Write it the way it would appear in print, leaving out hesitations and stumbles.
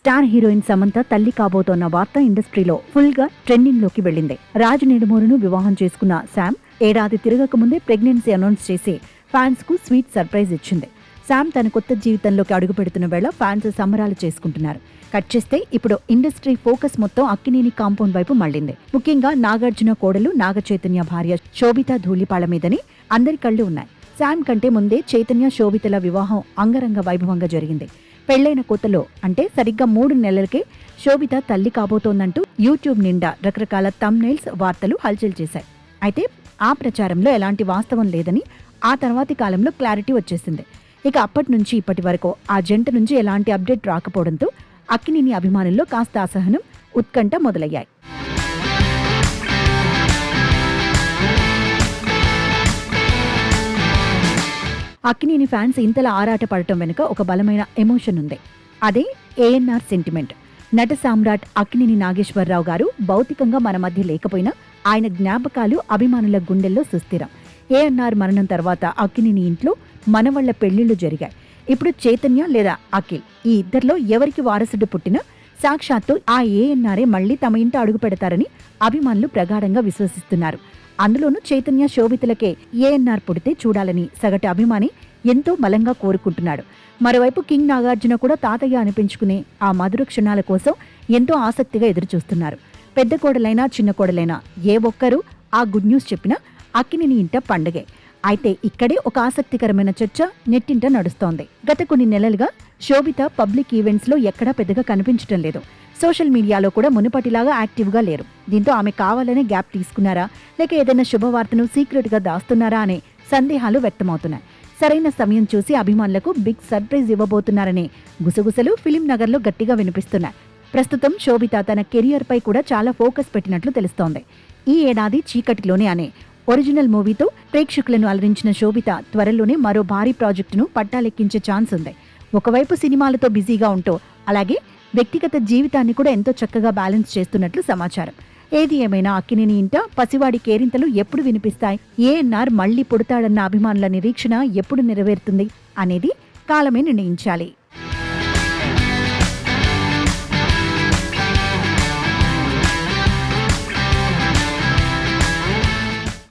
Star heroine Samantha తల్లి కాబోతోన్న వార్త ఇండస్ట్రీలో ఫుల్ గా ట్రెండింగ్ లోకి వెళ్లింది. రాజు నిడుమూరును వివాహం చేసుకున్న శామ్ ఏడాది తిరగక ముందే ప్రెగ్నెన్సీ అనౌన్స్ చేసి ఫ్యాన్స్ కు స్వీట్ సర్ప్రైజ్ ఇచ్చింది. శామ్ తన కొత్త జీవితంలోకి అడుగు పెడుతున్న వేళ ఫ్యాన్స్ సంబరాలు చేసుకుంటున్నారు. కట్ చేస్తే ఇప్పుడు ఇండస్ట్రీ ఫోకస్ మొత్తం అక్కినేని కాంపౌండ్ వైపు మళ్లింది. ముఖ్యంగా నాగార్జున కోడలు నాగ చైతన్య భార్య శోభిత ధూళిపాళ మీదని అందరి కళ్లు ఉన్నాయి. శామ్ కంటే ముందే చైతన్య శోభితల వివాహం అంగరంగ వైభవంగా జరిగింది. పెళ్లైన కొత్తలో అంటే సరిగ్గా 3 నెలలకే శోభిత తల్లి కాబోతోందంటూ యూట్యూబ్ నిండా రకరకాల థంబ్నెయిల్స్ వార్తలు హల్చల్ చేశాయి. అయితే ఆ ప్రచారంలో ఎలాంటి వాస్తవం లేదని ఆ తర్వాతి కాలంలో క్లారిటీ వచ్చేసింది. ఇక అప్పటి నుంచి ఇప్పటి వరకు ఆ జంట నుంచి ఎలాంటి అప్డేట్ రాకపోవడంతో అక్కినేని అభిమానుల్లో కాస్త అసహనం, ఉత్కంఠ మొదలయ్యాయి. అక్కినేని ఫ్యాన్స్ ఇంతలా ఆరాట పడటం వెనుక ఒక బలమైన ఎమోషన్ ఉంది. అదే ఏఎన్ఆర్ సెంటిమెంట్. నట సామ్రాట్ అక్కినేని నాగేశ్వరరావు గారు భౌతికంగా మన మధ్య లేకపోయినా ఆయన జ్ఞాపకాలు అభిమానుల గుండెల్లో సుస్థిరం. ఏఎన్ఆర్ మరణం తర్వాత అక్కినేని ఇంట్లో మనవళ్ల పెళ్లిళ్లు జరిగాయి. ఇప్పుడు చైతన్య లేదా అఖిల్ ఈ ఇద్దరిలో ఎవరికి వారసుడు పుట్టినా సాక్షాత్తు ఆ ఏఎన్ఆరే మళ్లీ తమ ఇంట అడుగు పెడతారని అభిమానులు ప్రగాఢంగా విశ్వసిస్తున్నారు. అందులోనూ చైతన్య శోభితలకే ఏఎన్ఆర్ పుడితే చూడాలని సగటు అభిమాని ఎంతో బలంగా కోరుకుంటున్నాడు. మరోవైపు కింగ్ నాగార్జున కూడా తాతయ్య అనిపించుకునే ఆ మధుర క్షణాల కోసం ఎంతో ఆసక్తిగా ఎదురుచూస్తున్నారు. పెద్ద కోడలైనా చిన్న కోడలైనా ఏ ఒక్కరూ ఆ గుడ్ న్యూస్ చెప్పినా అక్కినేని ఇంట పండగే. అయితే ఇక్కడే ఒక ఆసక్తికరమైన చర్చ నెట్టింట నడుస్తోంది. గత కొన్ని నెలలుగా శోభిత పబ్లిక్ ఈవెంట్స్ లో ఎక్కడా పెద్దగా కనిపించడం లేదు. సోషల్ మీడియాలో కూడా మునుపటిలాగా యాక్టివ్గా లేరు. దీంతో ఆమె కావాలనే గ్యాప్ తీసుకున్నారా, లేక ఏదైనా శుభవార్తను సీక్రెట్ గా దాస్తున్నారా అనే సందేహాలు వ్యక్తమవుతున్నాయి. సరైన సమయం చూసి అభిమానులకు బిగ్ సర్ప్రైజ్ ఇవ్వబోతున్నారనే గుసగుసలు ఫిలిం నగర్లో గట్టిగా వినిపిస్తున్నాయి. ప్రస్తుతం శోభిత తన కెరియర్ పై కూడా చాలా ఫోకస్ పెట్టినట్లు తెలుస్తోంది. ఈ ఏడాది చీకటిలోనే అనే ఒరిజినల్ మూవీతో ప్రేక్షకులను అలరించిన శోభిత త్వరలోనే మరో భారీ ప్రాజెక్టును పట్టాలెక్కించే ఛాన్స్ ఉంది. ఒకవైపు సినిమాలతో బిజీగా ఉంటూ అలాగే వ్యక్తిగత జీవితాన్ని కూడా ఎంతో చక్కగా బ్యాలెన్స్ చేస్తున్నట్లు సమాచారం. ఏది ఏమైనా అక్కినేని ఇంట పసివాడి కేరింతలు ఎప్పుడు వినిపిస్తాయి, ఏఎన్ఆర్ మళ్లీ పుడతాడన్న అభిమానుల నిరీక్షణ ఎప్పుడు నెరవేరుతుంది అనేది కాలమే నిర్ణయించాలి.